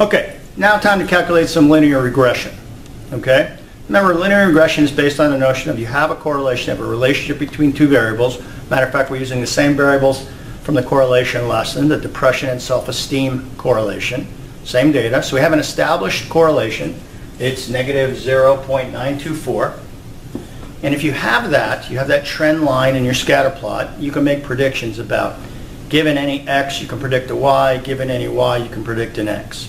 Okay, now time to calculate some linear regression. Okay? Remember, linear regression is based on the notion of you have a correlation, you have a relationship between two variables. Matter of fact, we're using the same variables from the correlation lesson, the depression and self-esteem correlation. Same data. So we have an established correlation. It's negative 0.924. And if you have that trend line in your scatter plot, you can make predictions about, given any x, you can predict a y, given any y, you can predict an x.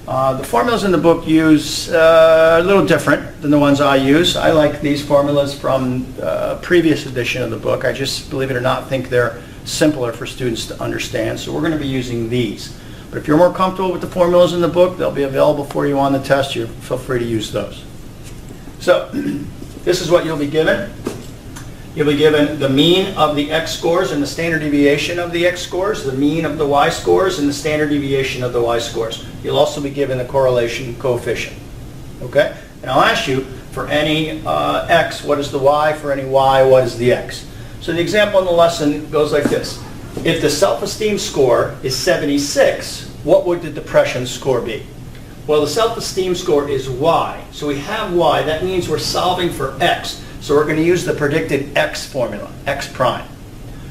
The formulas in the book use a little different than the ones I use. I like these formulas from a previous edition of the book. I just, believe it or not, think they're simpler for students to understand. So we're going to be using these. But if you're more comfortable with the formulas in the book, they'll be available for you on the test. You feel free to use those. So this is what you'll be given. You'll be given the mean of the x scores and the standard deviation of the x scores, the mean of the y scores, and the standard deviation of the y scores. You'll also be given the correlation coefficient. Okay? And I'll ask you, for any x, what is the y? For any y, what is the x? So the example in the lesson goes like this. If the self-esteem score is 76, what would the depression score be? Well, the self-esteem score is y. So we have y. That means we're solving for x. So we're going to use the predicted x formula, x prime.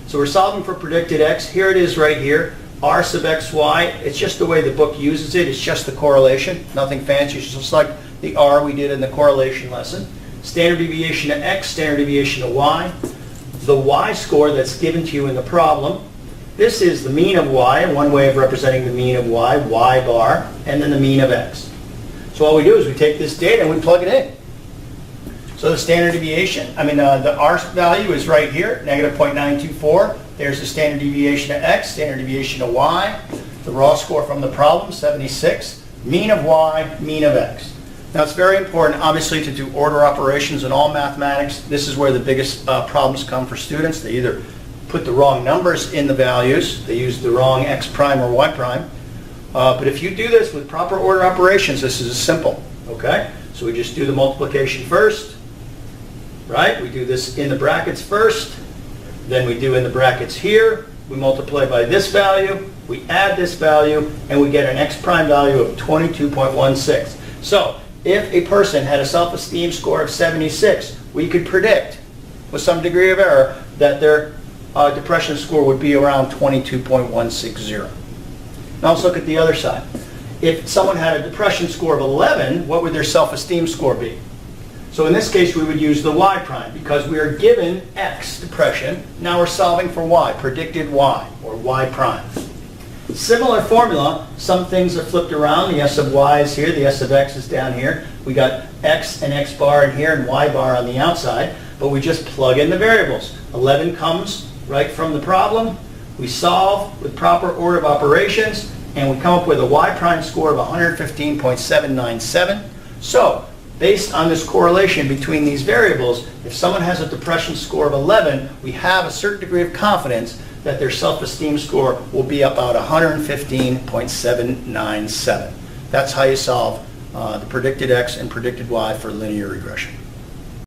So we're solving for predicted x. Here it is right here, r sub xy. It's just the way the book uses it. It's just the correlation, nothing fancy. It's just like the r we did in the correlation lesson. Standard deviation of x, standard deviation of y. The y score that's given to you in the problem. This is the mean of y, one way of representing the mean of y, y bar, and then the mean of x. So all we do is we take this data and we plug it in. So the standard deviation, the r value is right here, negative 0.924. There's the standard deviation of x, standard deviation of y. The raw score from the problem, 76. Mean of y, mean of x. Now it's very important, obviously, to do order operations in all mathematics. This is where the biggest problems come for students. They either put the wrong numbers in the values, they use the wrong x prime or y prime. But if you do this with proper order operations, this is simple. Okay? So we just do the multiplication first. Right? We do this in the brackets first, then we do in the brackets here, we multiply by this value, we add this value, and we get an x prime value of 22.16. So, if a person had a self-esteem score of 76, we could predict, with some degree of error, that their depression score would be around 22.160. Now let's look at the other side. If someone had a depression score of 11, what would their self-esteem score be? So in this case, we would use the y prime because we are given x, depression. Now we're solving for y, predicted y, or y prime. Similar formula, some things are flipped around. The s of y is here, the s of x is down here. We got x and x bar in here and y bar on the outside, but we just plug in the variables. 11 comes right from the problem. We solve with proper order of operations, and we come up with a y prime score of 115.797. So, based on this correlation between these variables, if someone has a depression score of 11, we have a certain degree of confidence that their self-esteem score will be about 115.797. That's how you solve the predicted x and predicted y for linear regression.